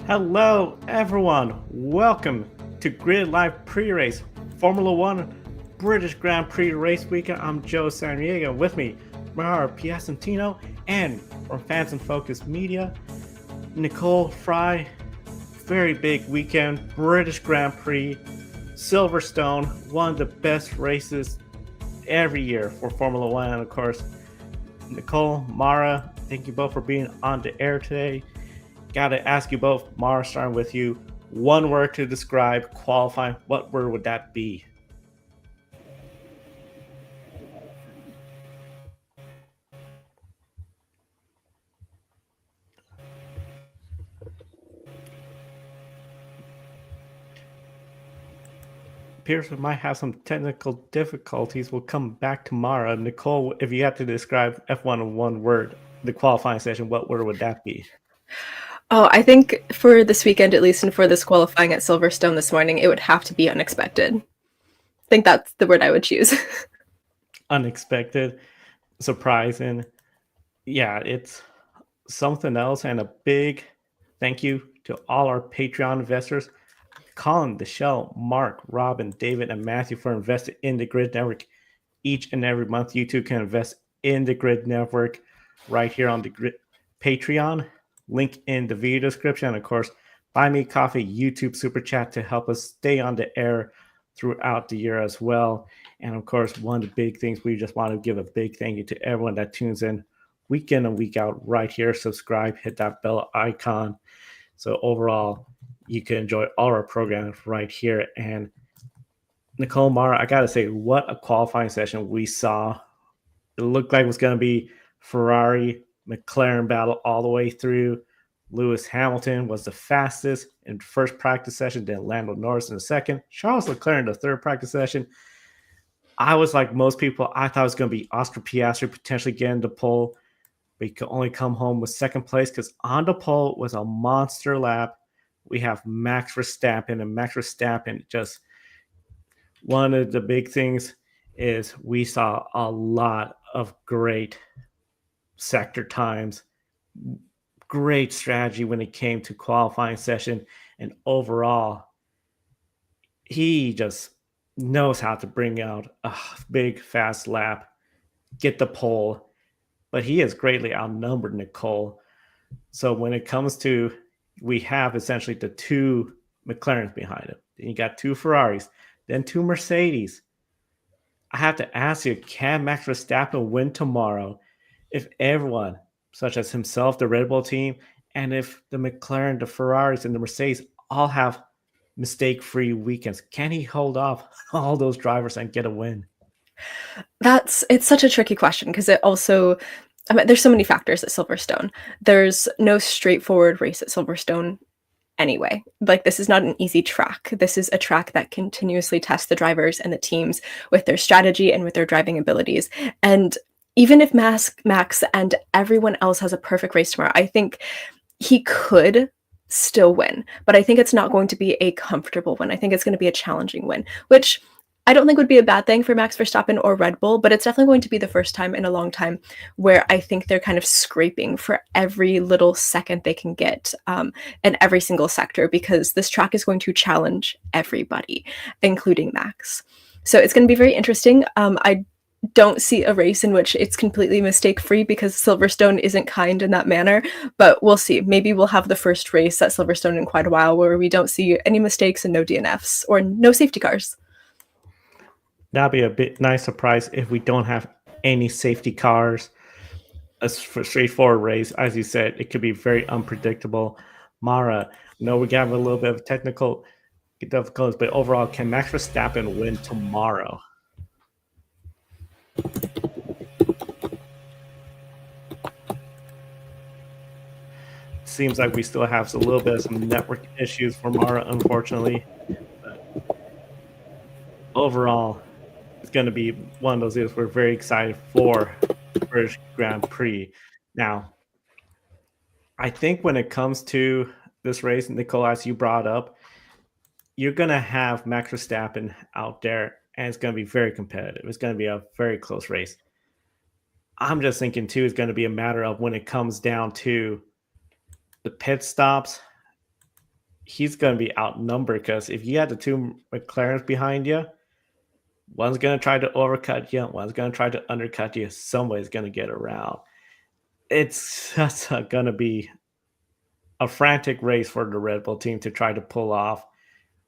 Hello, everyone. Welcome to Grid Live Pre-Race Formula One British Grand Prix race weekend. I'm Joe Sanriega. With me, Mara Piacentino, and from Fans and Focus Media, Nicole Fry. Very big weekend. British Grand Prix, Silverstone, one of the best races every year for Formula One. And of course, Nicole, Mara, thank you both for being on the air today. Got to ask you both, Mara, starting with you. One word to describe qualifying. What word would that be? Appears we might have some technical difficulties. We'll come back tomorrow. Nicole, if you had to describe F1 in one word, the qualifying session, what word would that be? Oh, I think for this weekend, at least, and for this qualifying at Silverstone this morning, it would have to be unexpected. I think that's the word I would choose. Unexpected, surprising. Yeah, it's something else. And a big thank you to all our Patreon investors, Colin, Michelle, Mark, Robin, David, and Matthew, for investing in the Grid Network each and every month. You too can invest in the Grid Network right here on the Grid Patreon. Link in the video description. And of course, buy me coffee, YouTube super chat to help us stay on the air throughout the year as well. And of course, one of the big things, we just want to give a big thank you to everyone that tunes in week in and week out right here. Subscribe, hit that bell icon. So overall, you can enjoy all our programs right here. And Nicole, Mara, I got to say, what a qualifying session we saw. It looked like it was going to be Ferrari, McLaren battle all the way through. Lewis Hamilton was the fastest in the first practice session, then Lando Norris in the second. Charles Leclerc in the third practice session. I was like most people, I thought it was going to be Oscar Piastri potentially getting the pole, but he could only come home with second place because on the pole was a monster lap. We have Max Verstappen, and Max Verstappen, just one of the big things is we saw a lot of great sector times, great strategy when it came to qualifying session, and overall, he just knows how to bring out a big, fast lap, get the pole, but he is greatly outnumbered, Nicole. So when it comes to, we have essentially the two McLarens behind him. Then you got two Ferraris, then two Mercedes. I have to ask you, can Max Verstappen win tomorrow if everyone, such as himself, the Red Bull team, and if the McLaren, the Ferraris, and the Mercedes all have mistake-free weekends? Can he hold off all those drivers and get a win? It's such a tricky question because it also, there's so many factors at Silverstone. There's no straightforward race at Silverstone anyway. Like, this is not an easy track. This is a track that continuously tests the drivers and the teams with their strategy and with their driving abilities. And even if Max and everyone else has a perfect race tomorrow, I think he could still win. But I think it's not going to be a comfortable win. I think it's going to be a challenging win, which I don't think would be a bad thing for Max Verstappen or Red Bull, but it's definitely going to be the first time in a long time where I think they're kind of scraping for every little second they can get in every single sector, because this track is going to challenge everybody, including Max. So it's going to be very interesting. I don't see a race in which it's completely mistake-free because Silverstone isn't kind in that manner, but we'll see. Maybe we'll have the first race at Silverstone in quite a while where we don't see any mistakes and no DNFs or no safety cars. That'd be a bit nice surprise if we don't have any safety cars. A straightforward race, as you said, it could be very unpredictable. Mara, no, we got a little bit of technical difficulties, but overall, can Max Verstappen win tomorrow? Seems like we still have a little bit of some network issues for Mara, unfortunately. But overall, it's going to be one of those years we're very excited for British Grand Prix. Now, I think when it comes to this race, Nicole, as you brought up, you're going to have Max Verstappen out there, and it's going to be very competitive. It's going to be a very close race. I'm just thinking, too, it's going to be a matter of when it comes down to the pit stops, he's going to be outnumbered because if you had the two McLarens behind you, one's going to try to overcut you, one's going to try to undercut you. Somebody's going to get around. It's just going to be a frantic race for the Red Bull team to try to pull off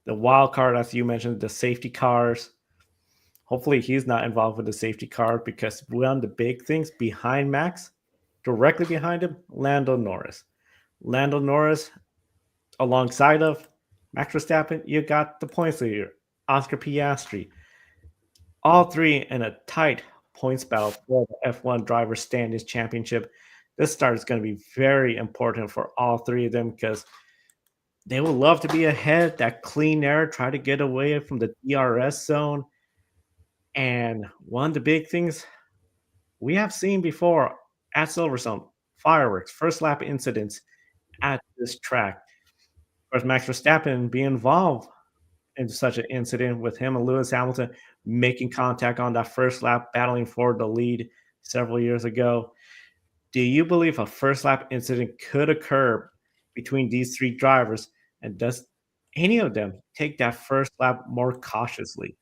the wild card, as you mentioned, the safety cars. Hopefully, he's not involved with the safety car because one of the big things behind Max, directly behind him, Lando Norris. Lando Norris, alongside of Max Verstappen, you got the points leader, Oscar Piastri. All three in a tight points battle for the F1 Driver Standings Championship. This start is going to be very important for all three of them because they would love to be ahead, that clean air, try to get away from the DRS zone. And one of the big things we have seen before at Silverstone, fireworks, first lap incidents at this track. Of course, Max Verstappen being involved in such an incident with him and Lewis Hamilton making contact on that first lap, battling for the lead several years ago. Do you believe a first lap incident could occur between these three drivers? And does any of them take that first lap more cautiously?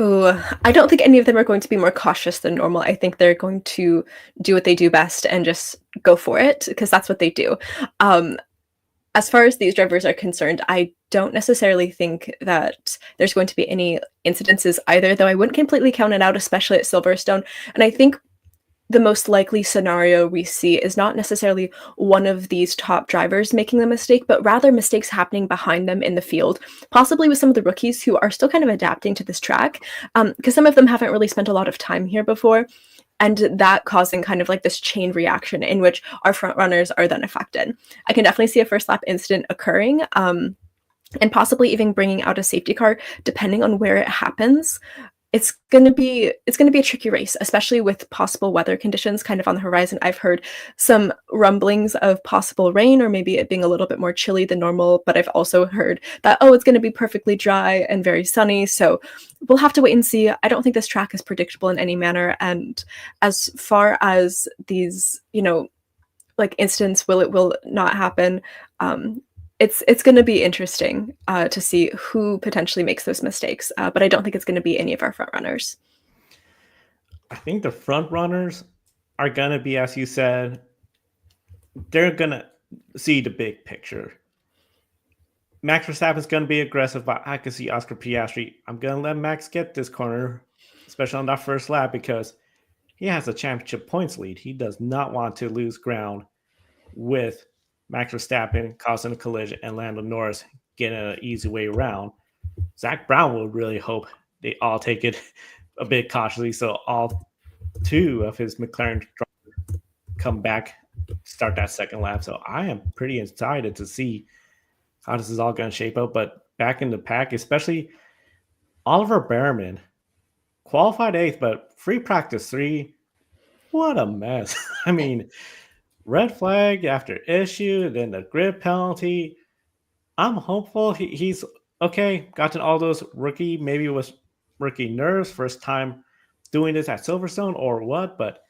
Ooh, I don't think any of them are going to be more cautious than normal. I think they're going to do what they do best and just go for it because that's what they do. Um, as far as these drivers are concerned, I don't necessarily think that there's going to be any incidences either, though I wouldn't completely count it out, especially at Silverstone. And I think the most likely scenario we see is not necessarily one of these top drivers making the mistake, but rather mistakes happening behind them in the field, possibly with some of the rookies who are still kind of adapting to this track, because some of them haven't really spent a lot of time here before, and that causing kind of like this chain reaction in which our front runners are then affected. I can definitely see a first lap incident occurring. And possibly even bringing out a safety car, depending on where it happens. It's gonna be a tricky race, especially with possible weather conditions kind of on the horizon. I've heard some rumblings of possible rain or maybe it being a little bit more chilly than normal, but I've also heard that, oh, it's gonna be perfectly dry and very sunny. So we'll have to wait and see. I don't think this track is predictable in any manner. And as far as these, like incidents, will not happen. It's going to be interesting to see who potentially makes those mistakes, but I don't think it's going to be any of our front runners. I think the front runners are going to be, as you said, they're going to see the big picture. Max Verstappen's going to be aggressive, but I can see Oscar Piastri. I'm going to let Max get this corner, especially on that first lap, because he has a championship points lead. He does not want to lose ground with Max Verstappen causing a collision and Lando Norris getting an easy way around. Zach Brown will really hope they all take it a bit cautiously, so all two of his McLaren come back, start that second lap. So I am pretty excited to see how this is all going to shape up. But back in the pack, especially Oliver Behrman, qualified eighth, but free practice three. What a mess. I mean, red flag after issue, then the grid penalty. I'm hopeful he's okay. Gotten all those rookie, maybe it was rookie nerves, first time doing this at Silverstone or what, but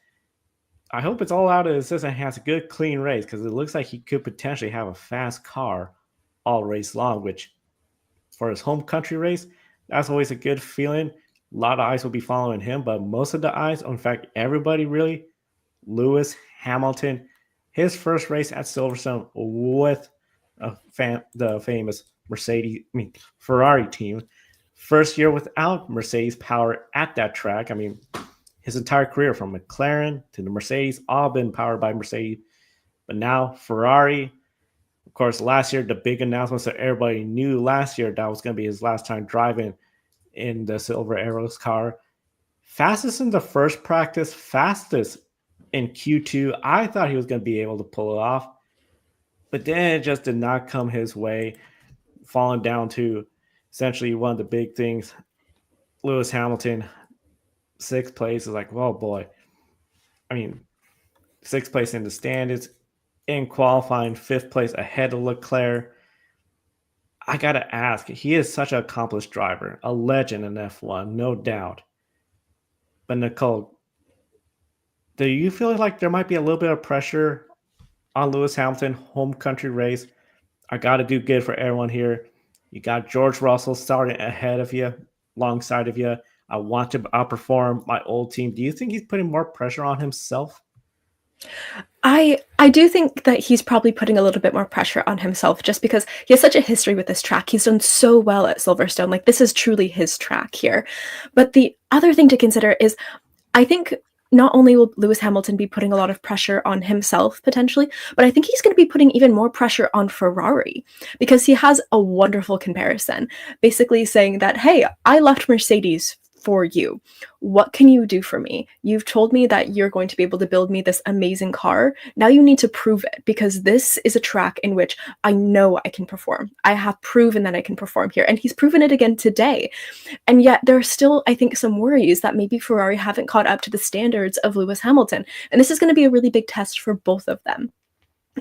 I hope it's all out of his system and has a good, clean race because it looks like he could potentially have a fast car all race long, which for his home country race, that's always a good feeling. A lot of eyes will be following him, but most of the eyes, in fact, everybody really, Lewis Hamilton, his first race at Silverstone with the famous Ferrari team. First year without Mercedes power at that track. I mean, his entire career from McLaren to the Mercedes, all been powered by Mercedes. But now Ferrari, of course, last year, the big announcement that everybody knew last year that was going to be his last time driving in the Silver Arrows car. Fastest in the first practice, fastest in Q2. I thought he was going to be able to pull it off, but then it just did not come his way, falling down to essentially one of the big things. Lewis Hamilton, sixth place is like, well, boy. I mean, sixth place in the standings, in qualifying, fifth place ahead of Leclerc. I got to ask, he is such an accomplished driver, a legend in F1, no doubt. But Nicole, do you feel like there might be a little bit of pressure on Lewis Hamilton, home country race, I got to do good for everyone here. You got George Russell starting ahead of you, alongside of you. I want to outperform my old team. Do you think he's putting more pressure on himself? I do think that he's probably putting a little bit more pressure on himself just because he has such a history with this track. He's done so well at Silverstone. Like this is truly his track here. But the other thing to consider is I think not only will Lewis Hamilton be putting a lot of pressure on himself potentially, but I think he's going to be putting even more pressure on Ferrari because he has a wonderful comparison, basically saying that, hey, I left Mercedes for you. What can you do for me? You've told me that you're going to be able to build me this amazing car. Now you need to prove it because this is a track in which I know I can perform. I have proven that I can perform here, and he's proven it again today. And yet there are still, I think, some worries that maybe Ferrari haven't caught up to the standards of Lewis Hamilton. And this is going to be a really big test for both of them.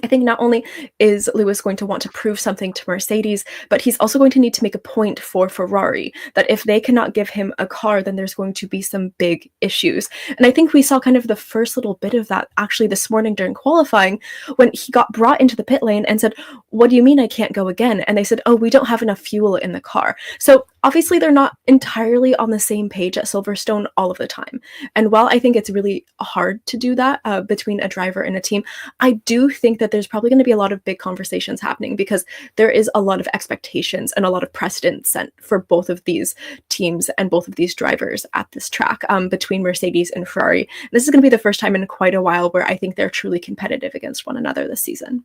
I think not only is Lewis going to want to prove something to Mercedes, but he's also going to need to make a point for Ferrari that if they cannot give him a car, then there's going to be some big issues. And I think we saw kind of the first little bit of that actually this morning during qualifying when he got brought into the pit lane and said, "What do you mean I can't go again?" And they said, "Oh, we don't have enough fuel in the car." So obviously they're not entirely on the same page at Silverstone all of the time. And while I think it's really hard to do that between a driver and a team, I do think that there's probably going to be a lot of big conversations happening because there is a lot of expectations and a lot of precedent set for both of these teams and both of these drivers at this track between Mercedes and Ferrari. This is going to be the first time in quite a while where I think they're truly competitive against one another this season.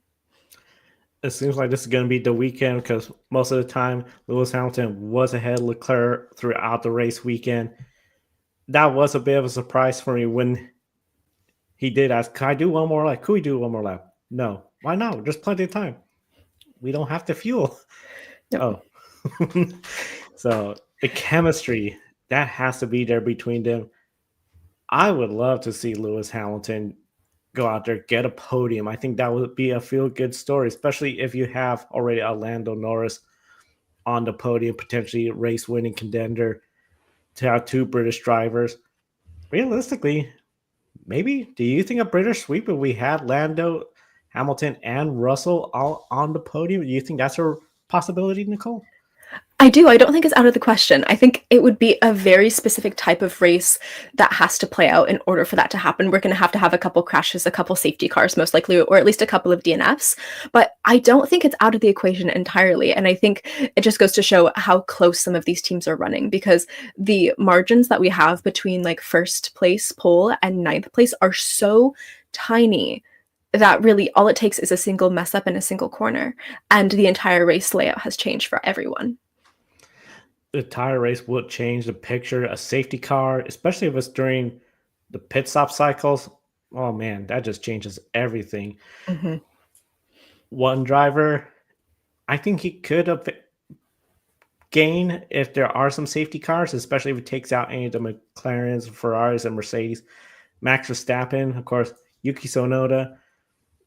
It seems like this is going to be the weekend because most of the time Lewis Hamilton was ahead of Leclerc throughout the race weekend. That was a bit of a surprise for me when he did ask, "Can I do one more lap? Could we do one more lap?" No. Why not? There's plenty of time. We don't have to fuel. Yep. Oh. So the chemistry that has to be there between them. I would love to see Lewis Hamilton go out there, get a podium. I think that would be a feel good story, especially if you have already a Lando Norris on the podium, potentially a race winning contender, to have two British drivers. Realistically, maybe do you think a British sweep if we had Lando, Hamilton, and Russell all on the podium? Do you think that's a possibility, Nicole? I do. I don't think it's out of the question. I think it would be a very specific type of race that has to play out in order for that to happen. We're going to have a couple crashes, a couple safety cars, most likely, or at least a couple of DNFs. But I don't think it's out of the equation entirely. And I think it just goes to show how close some of these teams are running because the margins that we have between like first place pole and ninth place are so tiny that really all it takes is a single mess up in a single corner. And the entire race layout has changed for everyone. The tire race would change the picture. A safety car, especially if it's during the pit stop cycles, oh man, that just changes everything. Mm-hmm. One driver, I think he could have gain if there are some safety cars, especially if it takes out any of the McLarens, Ferraris, and Mercedes. Max Verstappen, of course, Yuki Tsunoda.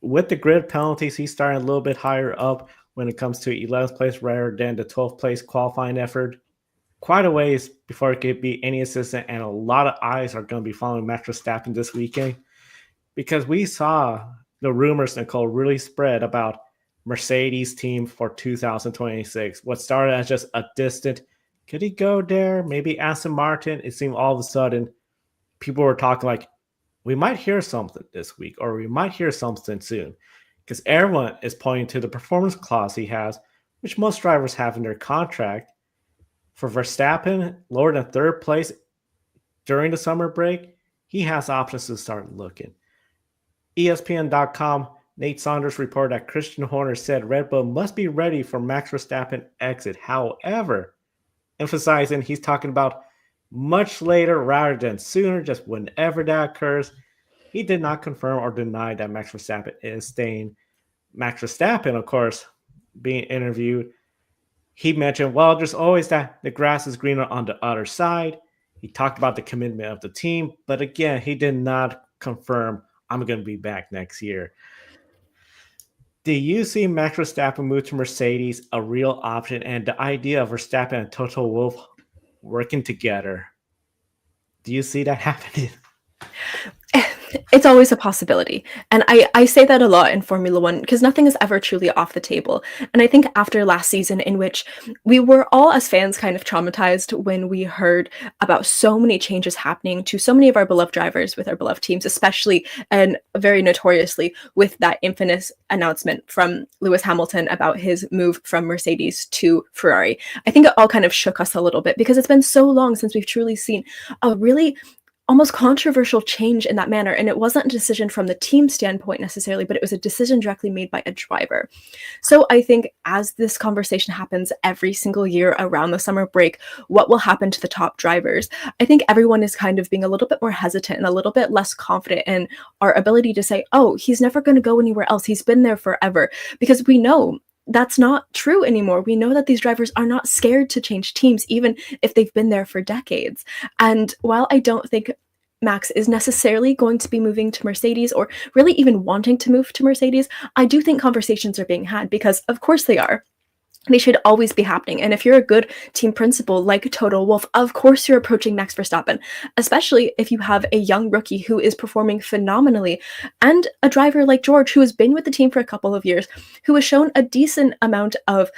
With the grid penalties, he's starting a little bit higher up when it comes to 11th place rather than the 12th place qualifying effort. Quite a ways before it could be any assistant, and a lot of eyes are going to be following Max Verstappen this weekend because we saw the rumors, Nicole, really spread about Mercedes team for 2026. What started as just a distant, could he go there? Maybe Aston Martin. It seemed all of a sudden people were talking like, we might hear something this week or we might hear something soon because everyone is pointing to the performance clause he has, which most drivers have in their contract. For Verstappen, lower than third place during the summer break, he has options to start looking. ESPN.com, Nate Saunders reported that Christian Horner said Red Bull must be ready for Max Verstappen exit. However, emphasizing he's talking about much later rather than sooner, just whenever that occurs. He did not confirm or deny that Max Verstappen is staying. Max Verstappen, of course, being interviewed, he mentioned, well, there's always that the grass is greener on the other side. He talked about the commitment of the team, but again, he did not confirm I'm going to be back next year. Do you see Max Verstappen move to Mercedes a real option, and the idea of Verstappen and Toto Wolff working together? Do you see that happening? It's always a possibility. And I say that a lot in Formula One because nothing is ever truly off the table. And I think after last season, in which we were all as fans kind of traumatized when we heard about so many changes happening to so many of our beloved drivers with our beloved teams, especially and very notoriously with that infamous announcement from Lewis Hamilton about his move from Mercedes to Ferrari. I think it all kind of shook us a little bit because it's been so long since we've truly seen a really almost controversial change in that manner. And it wasn't a decision from the team standpoint necessarily, but it was a decision directly made by a driver. So I think as this conversation happens every single year around the summer break, what will happen to the top drivers? I think everyone is kind of being a little bit more hesitant and a little bit less confident in our ability to say, oh, he's never going to go anywhere else. He's been there forever. Because we know that's not true anymore. We know that these drivers are not scared to change teams, even if they've been there for decades. And while I don't think Max is necessarily going to be moving to Mercedes or really even wanting to move to Mercedes, I do think conversations are being had because, of course, they are. They should always be happening. And if you're a good team principal like Toto Wolff, of course you're approaching Max Verstappen, especially if you have a young rookie who is performing phenomenally and a driver like George, who has been with the team for a couple of years, who has shown a decent amount of,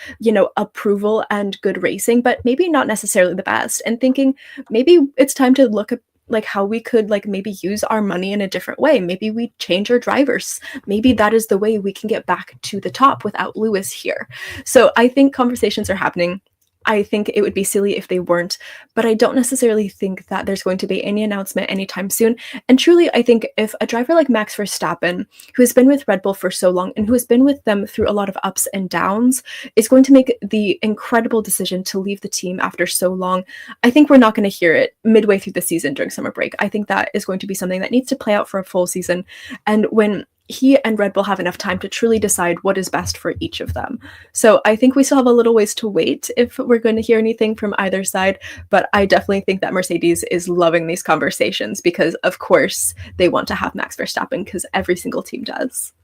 approval and good racing, but maybe not necessarily the best. And thinking maybe it's time to look at like how we could like maybe use our money in a different way. Maybe we change our drivers. Maybe that is the way we can get back to the top without Lewis here. So I think conversations are happening. I think it would be silly if they weren't, but I don't necessarily think that there's going to be any announcement anytime soon. And truly, I think if a driver like Max Verstappen, who has been with Red Bull for so long and who has been with them through a lot of ups and downs, is going to make the incredible decision to leave the team after so long, I think we're not going to hear it midway through the season during summer break. I think that is going to be something that needs to play out for a full season. And when he and Red Bull have enough time to truly decide what is best for each of them. So I think we still have a little ways to wait if we're going to hear anything from either side, but I definitely think that Mercedes is loving these conversations because, of course, they want to have Max Verstappen because every single team does.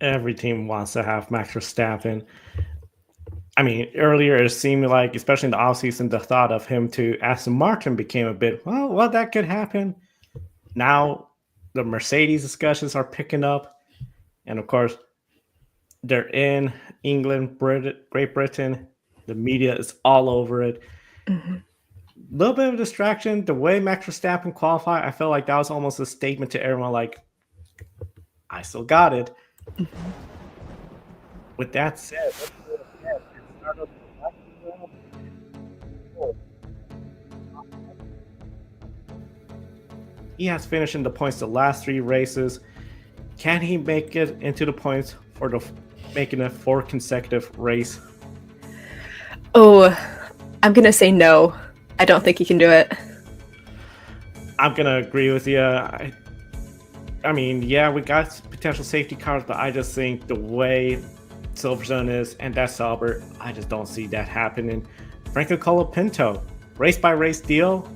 Every team wants to have Max Verstappen. I mean, earlier it seemed like, especially in the offseason, the thought of him to Aston Martin became a bit, well, that could happen. Now, the Mercedes discussions are picking up. And of course, they're in England, Great Britain. The media is all over it. Mm-hmm. Little bit of a distraction. The way Max Verstappen qualified, I felt like that was almost a statement to everyone like, I still got it. Mm-hmm. With that said, he has finished in the points the last 3 races. Can he make it into the points for making a 4 consecutive race? Oh, I'm going to say no. I don't think he can do it. I'm going to agree with you. I mean, yeah, we got potential safety cars, but I just think the way Silverstone is and that Sauber, I just don't see that happening. Franco Colapinto, race-by-race deal.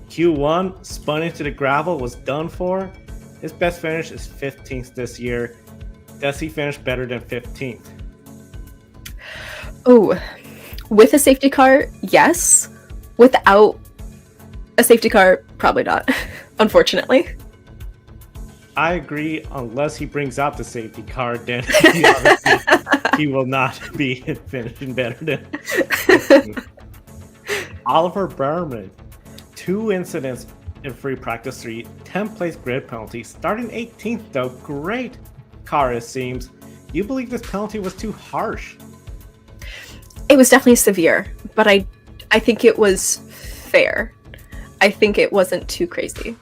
Q1 spun into the gravel, was done for. His best finish is 15th this year. Does he finish better than 15th? Oh, with a safety car, yes. Without a safety car, probably not, unfortunately. I agree, unless he brings out the safety car, then he will not be finishing better than 15th. Oliver Berman. 2 incidents in free practice 3, 10th place grid penalty, starting 18th though. Great car, it seems. You believe this penalty was too harsh? It was definitely severe, but I think it was fair. I think it wasn't too crazy.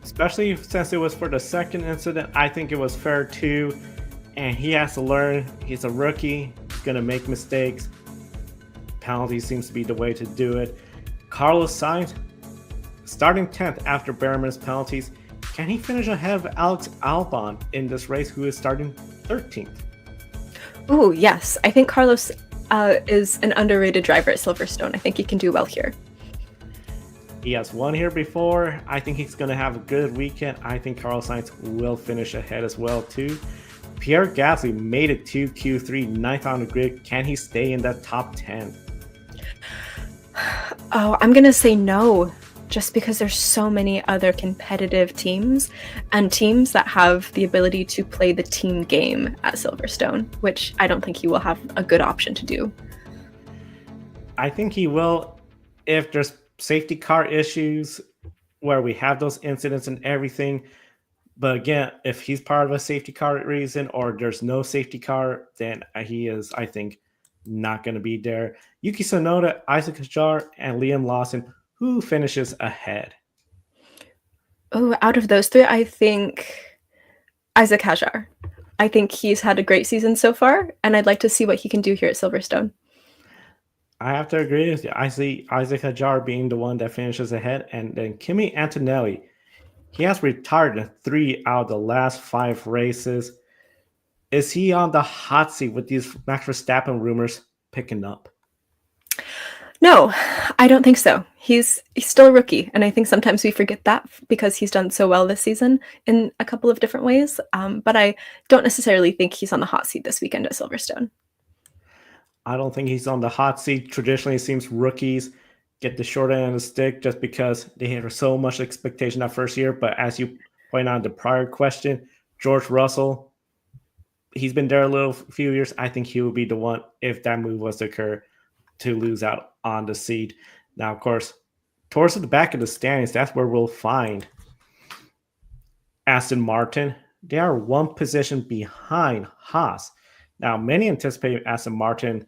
Especially since it was for the second incident, I think it was fair too. And he has to learn. He's a rookie. He's going to make mistakes. Penalty seems to be the way to do it. Carlos Sainz, starting 10th after Berman's penalties. Can he finish ahead of Alex Albon in this race, who is starting 13th? Oh, yes. I think Carlos is an underrated driver at Silverstone. I think he can do well here. He has won here before. I think he's going to have a good weekend. I think Carlos Sainz will finish ahead as well, too. Pierre Gasly made it to Q3, 9th on the grid. Can he stay in that top 10? Oh, I'm going to say no. just because there's so many other competitive teams and teams that have the ability to play the team game at Silverstone, which I don't think he will have a good option to do. I think he will if there's safety car issues where we have those incidents and everything. But again, if he's part of a safety car reason or there's no safety car, then he is, I think, not going to be there. Yuki Tsunoda, Isaac Hajar, and Liam Lawson, who finishes ahead? Oh, out of those three, I think Isaac Hajar. I think he's had a great season so far, and I'd like to see what he can do here at Silverstone. I have to agree with you. I see Isaac Hajar being the one that finishes ahead, and then Kimi Antonelli. He has retired in 3 out of the last 5 races. Is he on the hot seat with these Max Verstappen rumors picking up? No, I don't think so. He's still a rookie, and I think sometimes we forget that because he's done so well this season in a couple of different ways. But I don't necessarily think he's on the hot seat this weekend at Silverstone. I don't think he's on the hot seat. Traditionally, it seems rookies get the short end of the stick just because they had so much expectation that first year. But as you point out in the prior question, George Russell, he's been there a few years. I think he would be the one, if that move was to occur, to lose out on the seat. Now, of course, towards the back of the standings, that's where we'll find Aston Martin. They are 1 position behind Haas. Now, many anticipate Aston Martin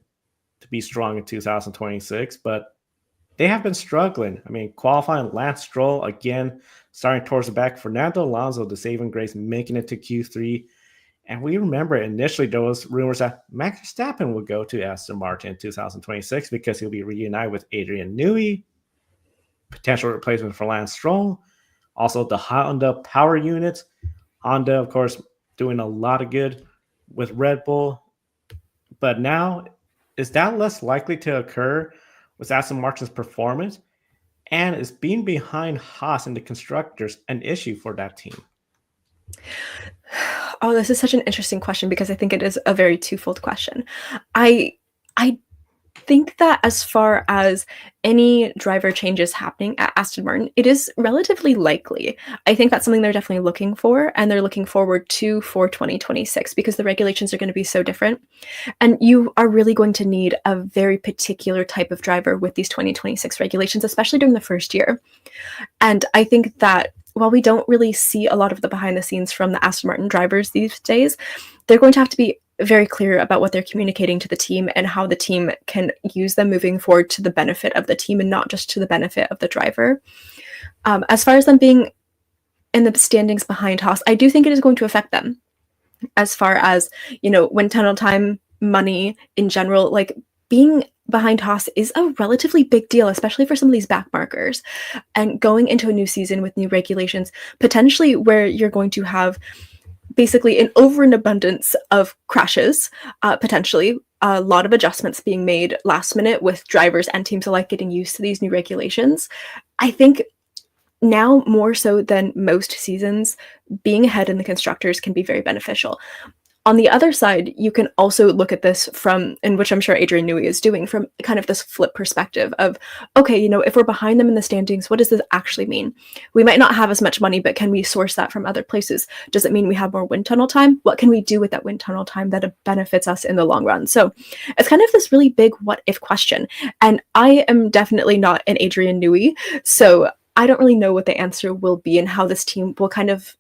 to be strong in 2026, but they have been struggling. I mean, qualifying Lance Stroll again, starting towards the back. Fernando Alonso, the saving grace, making it to Q3. And we remember initially there was rumors that Max Verstappen would go to Aston Martin in 2026 because he'll be reunited with Adrian Newey, potential replacement for Lance Stroll. Also, the Honda power units. Honda, of course, doing a lot of good with Red Bull. But now, is that less likely to occur with Aston Martin's performance? And is being behind Haas in the constructors an issue for that team? Oh, this is such an interesting question because I think it is a very twofold question. I think that as far as any driver changes happening at Aston Martin, it is relatively likely. I think that's something they're definitely looking for, and they're looking forward to for 2026 because the regulations are going to be so different. And you are really going to need a very particular type of driver with these 2026 regulations, especially during the first year. And I think that while we don't really see a lot of the behind the scenes from the Aston Martin drivers these days, they're going to have to be very clear about what they're communicating to the team and how the team can use them moving forward to the benefit of the team and not just to the benefit of the driver. As far as them being in the standings behind Haas, I do think it is going to affect them as far as, wind tunnel time, money in general. Like, being behind Haas is a relatively big deal, especially for some of these back markers. And going into a new season with new regulations, potentially where you're going to have basically an overabundance of crashes, potentially a lot of adjustments being made last minute with drivers and teams alike getting used to these new regulations. I think now more so than most seasons, being ahead in the constructors can be very beneficial. On the other side, you can also look at this from, and which I'm sure Adrian Newey is doing, from kind of this flip perspective of, okay, if we're behind them in the standings, what does this actually mean? We might not have as much money, but can we source that from other places? Does it mean we have more wind tunnel time? What can we do with that wind tunnel time that benefits us in the long run? So it's kind of this really big what if question. And I am definitely not an Adrian Newey, so I don't really know what the answer will be and how this team will kind of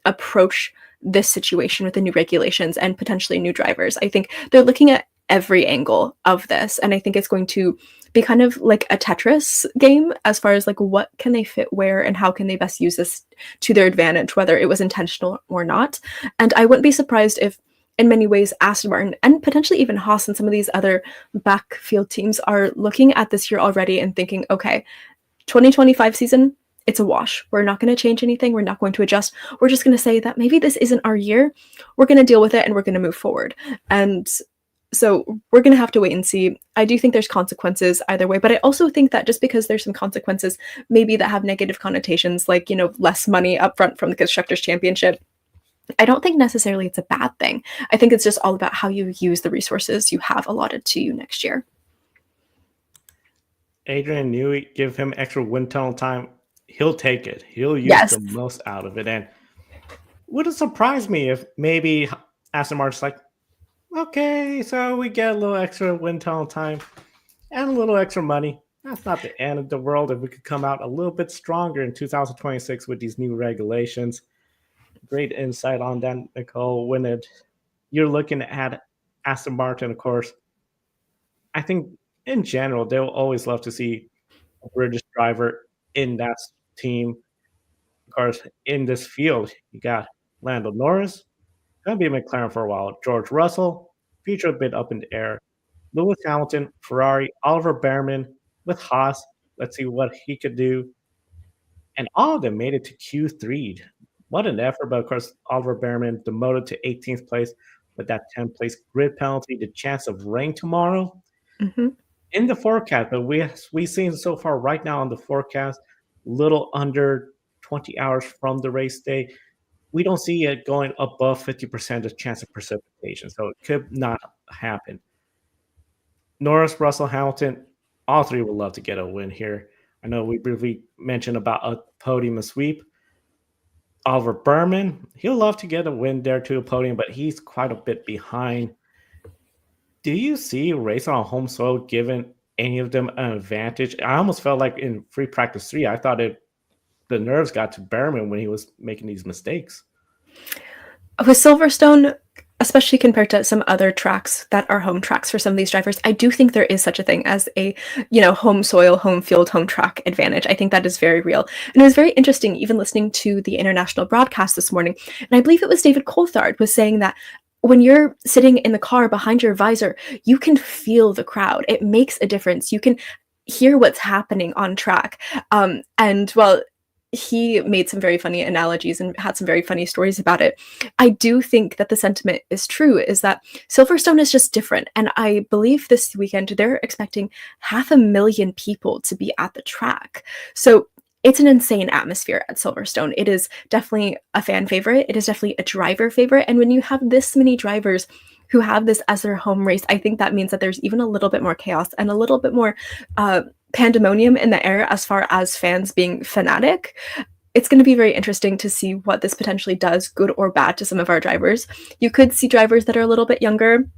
approach this situation with the new regulations and potentially new drivers. I think they're looking at every angle of this, and I think it's going to be kind of like a Tetris game as far as like what can they fit where and how can they best use this to their advantage, whether it was intentional or not. And I wouldn't be surprised if in many ways Aston Martin and potentially even Haas and some of these other backfield teams are looking at this year already and thinking, okay, 2025 season, it's a wash. We're not going to change anything. We're not going to adjust. We're just going to say that maybe this isn't our year. We're going to deal with it and we're going to move forward. And so we're going to have to wait and see. I do think there's consequences either way, but I also think that just because there's some consequences maybe that have negative connotations, like, less money up front from the Constructors' Championship, I don't think necessarily it's a bad thing. I think it's just all about how you use the resources you have allotted to you next year. Adrian Newey, give him extra wind tunnel time. He'll take it. He'll use Yes. the most out of it. And wouldn't surprise me if maybe Aston Martin's like, okay, so we get a little extra wind tunnel time and a little extra money. That's not the end of the world if we could come out a little bit stronger in 2026 with these new regulations. Great insight on that, Nicole. You're looking at Aston Martin, of course, I think in general they'll always love to see a British driver in that team. Of course, in this field, you got Lando Norris, gonna be McLaren for a while. George Russell, future a bit up in the air. Lewis Hamilton, Ferrari, Oliver Behrman with Haas. Let's see what he could do. And all of them made it to Q3. What an effort! But of course, Oliver Behrman demoted to 18th place with that 10th place grid penalty. The chance of rain tomorrow Mhm. in the forecast, but we've seen so far right now on the forecast, little under 20 hours from the race day. We don't see it going above 50% of chance of precipitation, so it could not happen. Norris, Russell, Hamilton, all three would love to get a win here. I know we briefly mentioned about a podium and sweep. Oliver Berman, he'll love to get a win there to a podium, but he's quite a bit behind. Do you see a race on home soil giving any of them an advantage? I almost felt like in free practice 3, I thought the nerves got to Berman when he was making these mistakes. With Silverstone, especially compared to some other tracks that are home tracks for some of these drivers, I do think there is such a thing as a, home soil, home field, home track advantage. I think that is very real. And it was very interesting, even listening to the international broadcast this morning. And I believe it was David Coulthard was saying that when you're sitting in the car behind your visor, you can feel the crowd. It makes a difference. You can hear what's happening on track. And well, he made some very funny analogies and had some very funny stories about it. I do think that the sentiment is true, is that Silverstone is just different. And I believe this weekend they're expecting 500,000 people to be at the track. So it's an insane atmosphere at Silverstone. It is definitely a fan favorite. It is definitely a driver favorite. And when you have this many drivers who have this as their home race, I think that means that there's even a little bit more chaos and a little bit more pandemonium in the air as far as fans being fanatic. It's going to be very interesting to see what this potentially does, good or bad, to some of our drivers. You could see drivers that are a little bit younger,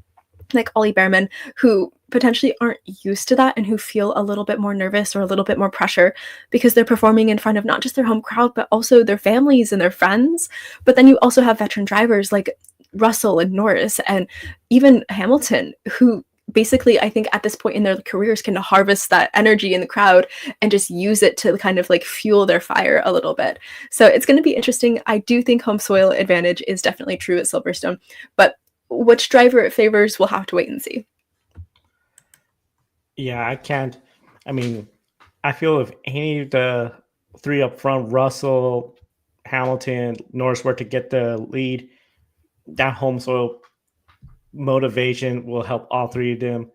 like Ollie Behrman, who potentially aren't used to that and who feel a little bit more nervous or a little bit more pressure because they're performing in front of not just their home crowd, but also their families and their friends. But then you also have veteran drivers like Russell and Norris and even Hamilton, who basically, I think at this point in their careers can harvest that energy in the crowd and just use it to kind of like fuel their fire a little bit. So it's going to be interesting. I do think home soil advantage is definitely true at Silverstone, but which driver it favors, we'll have to wait and see. Yeah, I can't. I mean, I feel if any of the three up front, Russell, Hamilton, Norris, were to get the lead, that home soil motivation will help all three of them.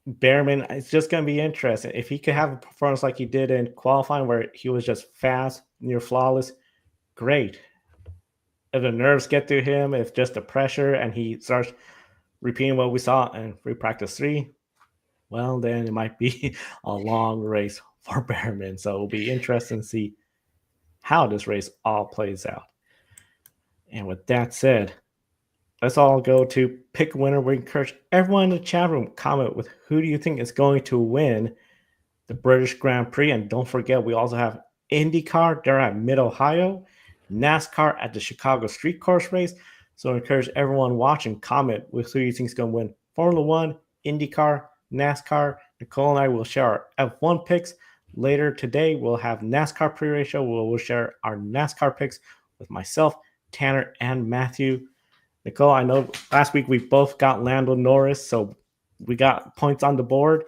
Behrman, it's just going to be interesting. If he could have a performance like he did in qualifying where he was just fast, near flawless, great. If the nerves get to him, if just the pressure and he starts repeating what we saw in free practice 3, well, then it might be a long race for Behrman. So it'll be interesting to see how this race all plays out. And with that said, let's all go to pick a winner. We encourage everyone in the chat room comment with who do you think is going to win the British Grand Prix. And don't forget, we also have IndyCar there at Mid Ohio, NASCAR at the Chicago Street Course Race. So I encourage everyone watching comment with who you think is going to win Formula One, IndyCar, NASCAR. Nicole and I will share our F1 picks. Later today, we'll have NASCAR pre-race show. We'll share our NASCAR picks with myself, Tanner, and Matthew. Nicole, I know last week we both got Lando Norris, so we got points on the board.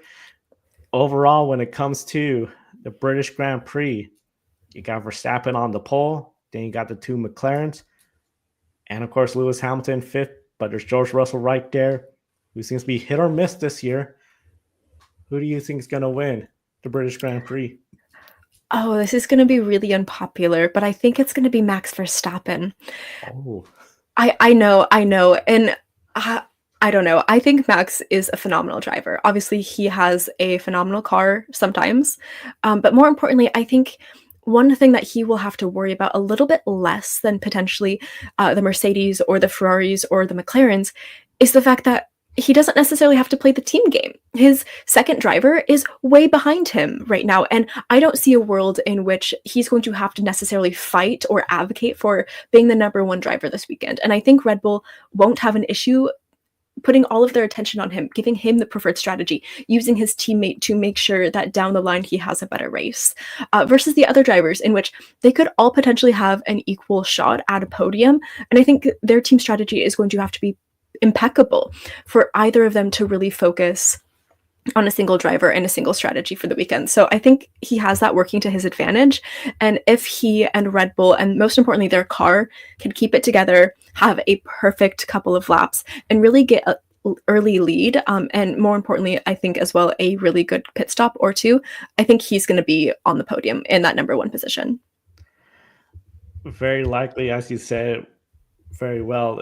Overall, when it comes to the British Grand Prix, you got Verstappen on the pole, then you got the two McLarens, and of course Lewis Hamilton fifth, but there's George Russell right there, who seems to be hit or miss this year. Who do you think is going to win the British Grand Prix? Oh, this is going to be really unpopular, but I think it's going to be Max Verstappen. Oh, I know. And I don't know. I think Max is a phenomenal driver. Obviously, he has a phenomenal car sometimes. But more importantly, I think one thing that he will have to worry about a little bit less than potentially the Mercedes or the Ferraris or the McLarens is the fact that he doesn't necessarily have to play the team game. His second driver is way behind him right now. And I don't see a world in which he's going to have to necessarily fight or advocate for being the number one driver this weekend. And I think Red Bull won't have an issue putting all of their attention on him, giving him the preferred strategy, using his teammate to make sure that down the line he has a better race, versus the other drivers in which they could all potentially have an equal shot at a podium. And I think their team strategy is going to have to be impeccable for either of them to really focus on a single driver and a single strategy for the weekend. So I think he has that working to his advantage. And if he and Red Bull, and most importantly, their car, can keep it together, have a perfect couple of laps, and really get an early lead, and more importantly, I think as well, a really good pit stop or two, I think he's going to be on the podium in that number one position. Very likely, as you said very well,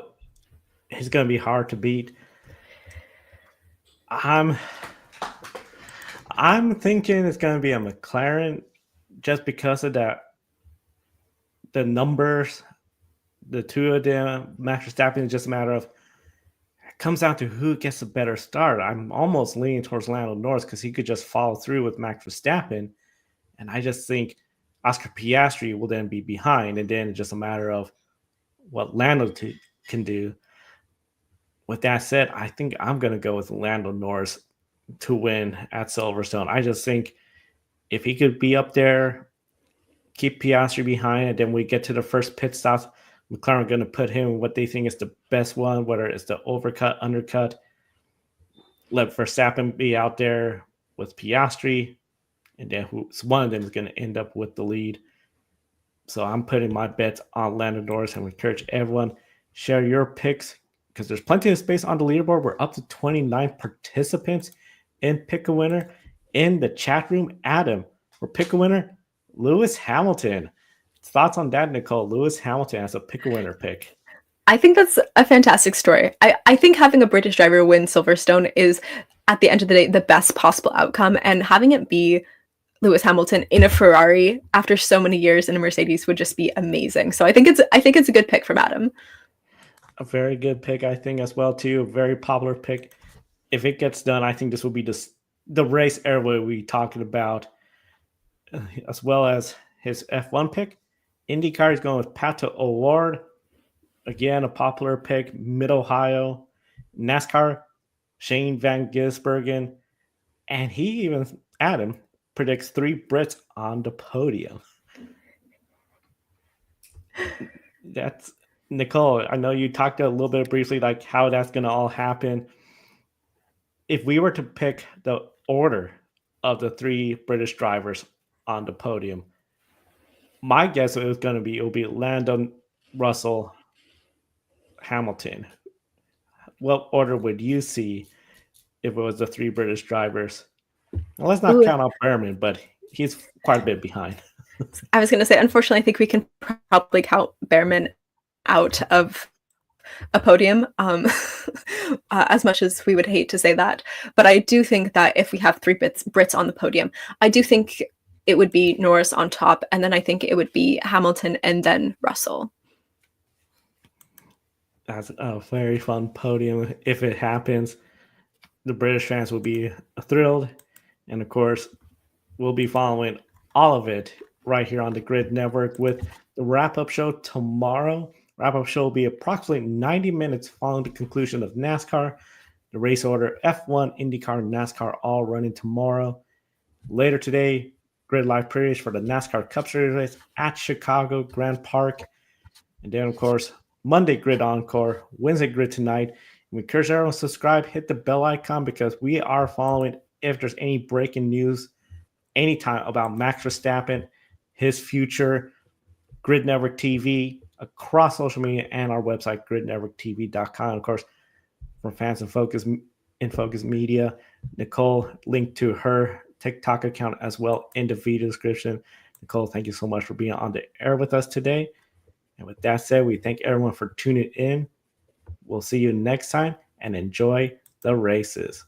he's going to be hard to beat. I'm thinking it's going to be a McLaren just because of that. The numbers, the two of them, Max Verstappen is just a matter of, it comes down to who gets a better start. I'm almost leaning towards Lando Norris because he could just follow through with Max Verstappen. And I just think Oscar Piastri will then be behind. And then it's just a matter of what Lando can do. With that said, I think I'm going to go with Lando Norris to win at Silverstone. I just think if he could be up there, keep Piastri behind, and then we get to the first pit stop, McLaren are going to put him what they think is the best one, whether it's the overcut, undercut. Let Verstappen be out there with Piastri, and then one of them is going to end up with the lead. So I'm putting my bets on Lando Norris and encourage everyone, share your picks because there's plenty of space on the leaderboard. We're up to 29 participants in Pick a Winner in the chat room. Adam, for Pick a Winner, Lewis Hamilton. Thoughts on that, Nicole? Lewis Hamilton as a Pick a Winner pick. I think that's a fantastic story. I think having a British driver win Silverstone is, at the end of the day, the best possible outcome. And having it be Lewis Hamilton in a Ferrari after so many years in a Mercedes would just be amazing. So I think it's a good pick from Adam. A very good pick, I think, as well, too. A very popular pick. If it gets done, I think this will be the race era we talking about, as well as his F1 pick. IndyCar is going with Pato O'Ward. Again, a popular pick, Mid-Ohio. NASCAR, Shane Van Gisbergen. And Adam, predicts 3 Brits on the podium. That's Nicole. I know you talked a little bit briefly like how that's going to all happen. If we were to pick the order of the 3 British drivers on the podium, my guess it'll be Lando, Russell, Hamilton. What order would you see if it was the 3 British drivers? Well, let's not count out Behrman, but he's quite a bit behind. I was going to say, unfortunately, I think we can probably count Behrman out of a podium, as much as we would hate to say that. But I do think that if we have 3 Brits on the podium, I do think it would be Norris on top, and then I think it would be Hamilton and then Russell. That's a very fun podium. If it happens, the British fans will be thrilled. And of course, we'll be following all of it right here on the Grid Network with the wrap-up show tomorrow. Wrap-up show will be approximately 90 minutes following the conclusion of NASCAR. The race order, F1, IndyCar, NASCAR all running tomorrow. Later today, Grid Live Previews for the NASCAR Cup Series race at Chicago Grand Park. And then, of course, Monday Grid Encore, Wednesday Grid tonight. We encourage everyone to subscribe, hit the bell icon because we are following if there's any breaking news anytime about Max Verstappen, his future, Grid Network TV, across social media and our website, gridnetworktv.com. Of course, from Fans in Focus Media, Nicole linked to her TikTok account as well in the video description. Nicole, thank you so much for being on the air with us today. And with that said, we thank everyone for tuning in. We'll see you next time. and enjoy the races.